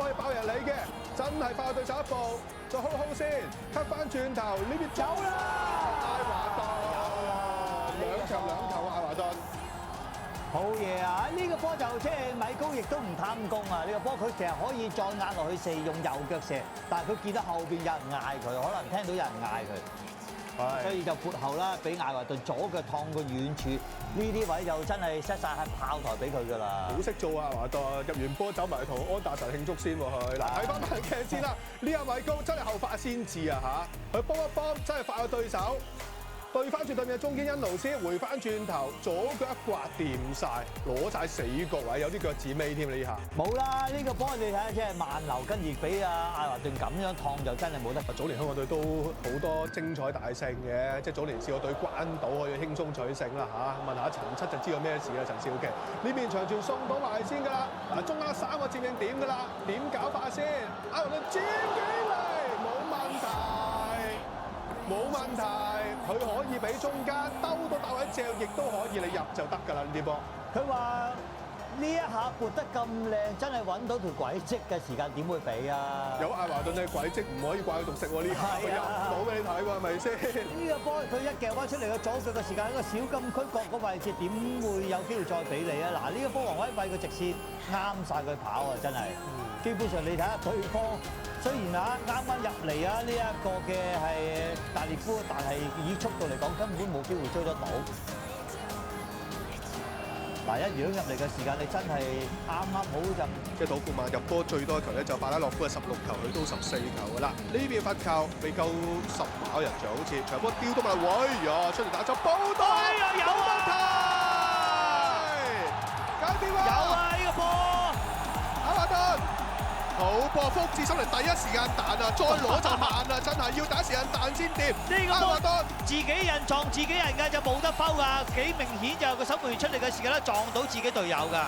可以爆人你嘅，真係快過對手一步，再 hold 先，cut 翻轉頭呢邊走啦！艾華頓兩場兩球啊，艾華頓。好嘢啊！呢個波就即係米高亦都唔貪功啊！呢個波佢其實可以再壓落去射，用右腳射，但係佢見到後邊有人嗌佢，可能聽到有人嗌佢，所以就撥後啦，俾艾華頓左腳趟個遠處，呢啲位就真係 set 曬係炮台俾佢㗎啦。好識做啊，華頓入完波走埋同安達臣慶祝先喎佢。嗱睇翻慢鏡先啦，呢阿米高真係後發先至啊嚇，佢幫一幫真係快過對手。對翻轉對面嘅中堅恩奴斯，回翻轉頭，左腳一刮掂晒，攞晒死角位，有啲腳趾尾添呢下。冇啦，呢個波你睇下，即係慢流，跟住俾阿艾華頓咁樣燙就真係冇得。早年香港隊都好多精彩大勝嘅，即係早年試過對關島可以輕鬆取勝啦嚇。問下陳七就知道咩事啦，陳少琪呢邊長傳送到埋先㗎啦，嗱中間3個佔領點㗎啦，點搞法先？艾華頓佔幾嚟冇問題。冇問題，佢可以俾中間兜到大位隻，亦都可以你入就得㗎啦呢啲波。佢話呢一下撥得咁靚，真係揾到條軌跡嘅時間點會俾啊？有艾華頓嘅軌跡，唔可以怪佢獨食喎呢下，佢入唔到俾你睇喎，係咪先？呢個波佢一夾翻出嚟嘅左腳嘅時間，喺個小禁區角個位置，點會有機會再俾你啊？嗱，呢個波黃威偉個直線啱晒佢跑啊，真係。基本上你睇下對方。雖然啊，啱啱入嚟啊，呢一個嘅係達列夫，但係以速度嚟講根本冇機會追得到。嗱，一樣入嚟嘅時間，你真係啱啱好就即係土庫曼入波最多球咧，就巴拉洛夫係16球，佢都14球㗎啦。呢邊罰球未夠10碼人場，好似長波丟到埋，喂呀，出嚟打咗報到，有問題，搞掂啦！有啊，呢個波，艾華頓。好波，福智心嚟第一時間彈啊！再攞就慢啦，真係要第一時間彈先掂。呢個波自己人撞自己人㗎，就冇得摟㗎，幾明顯就個守門員出嚟嘅時間咧撞到自己隊友㗎。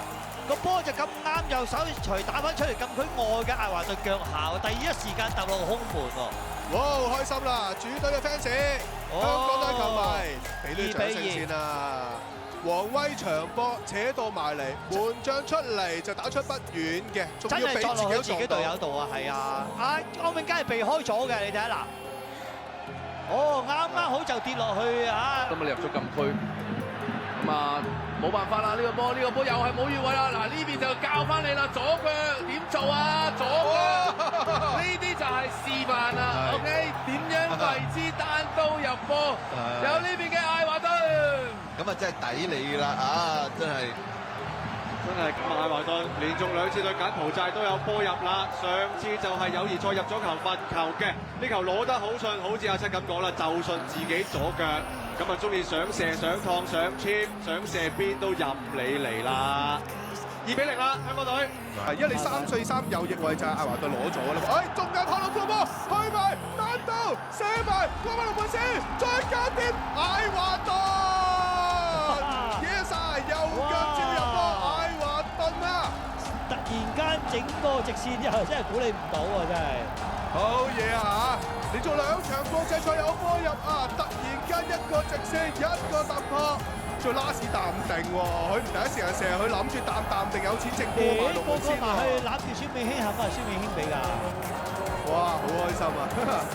個波就咁啱右手隨打翻出嚟禁區外嘅艾華頓腳下，第一時間揼落個空門喎。哇！開心啦，主隊嘅 fans，香港隊球迷，俾啲掌聲先啦。黃威長波扯到埋嚟，門將出嚟就打出不遠嘅，仲要俾自己隊友度啊，係啊！歐永佳係避開咗嘅，你睇下嗱，啱啱好就跌落去啊！咁啊入咗禁區，咁啊冇辦法啦！呢個波又係冇越位啦！嗱呢邊就教翻你啦，左腳點做啊？左腳呢啲就係示範啊 ！OK， 點樣為之單刀入波？有呢邊嘅艾華頓。咁啊，真係抵你啦啊！真係咁啊！艾華頓連續2次對柬埔寨都有波入啦，上次就係友誼賽入咗球罰球嘅，呢球攞得好順，好似阿七咁講啦，就順自己左腳，咁啊中意想射、想燙、想簽、想射邊都任你嚟啦！2-0啦，香港隊。係，因為你3對3右翼位就係艾華頓攞咗啦。哎，中間拖到個波，去埋單刀射埋，過翻龍門線，再加點艾華頓，嘢晒右腳照入波，艾華頓啊！突然間整個直線之後，真係估你唔到啊！真係。好嘢啊！連續2場國際賽有波入啊！突然間一個直線，一個突破。最 last 淡定喎，佢唔第一時間射，佢諗住淡定有錢剩過埋龍門先喎。去攬住孫美興，係咪孫美興俾㗎？哇，好開心啊！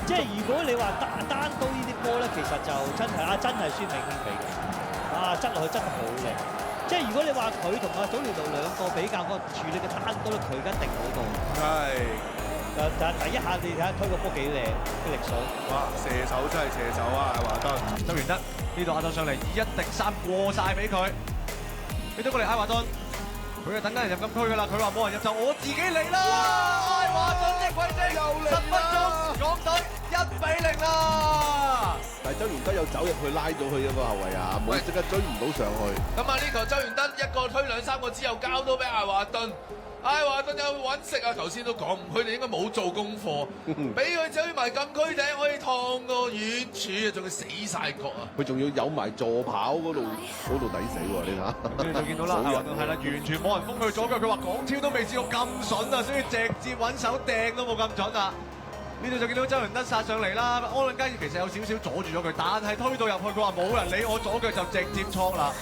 即係如果你話單刀呢啲波咧，其實就真係孫美興俾嘅。執落去真係好靚。即係如果你話佢同阿祖連奴兩個比較，個處理嘅單刀咧，佢一定好過。係。但係第一下你睇下推個波幾靚嘅力水。哇！射手真係射手啊，華頓。周元德呢度壓到上嚟，一滴3過晒俾佢。俾咗過嚟艾華頓，佢就等緊人入禁區㗎啦。佢話冇人入就我自己嚟啦！艾華頓的軌跡，10分鐘，港隊1-0啦！但係周元德有走入去拉咗佢一個後衞啊，冇即刻追唔到上去。咁啊呢球周元德一個推2-3個之後交到俾艾華頓。艾華頓有揾食啊！頭先都講，佢哋應該冇做功課，俾佢追埋禁區頂，可以燙個遠處啊，仲要死晒角啊！佢仲要有埋助跑嗰度抵死喎！你睇下，你就見到啦，艾華頓係啦，完全冇人封佢左腳，佢話港超都未試過咁筍啊，所以直接揾手掟都冇咁準啊！呢度就見到周元德殺上嚟啦，安倫佳其實有少少阻住咗佢，但係推到入去，佢話冇人理我左腳就直接錯啦。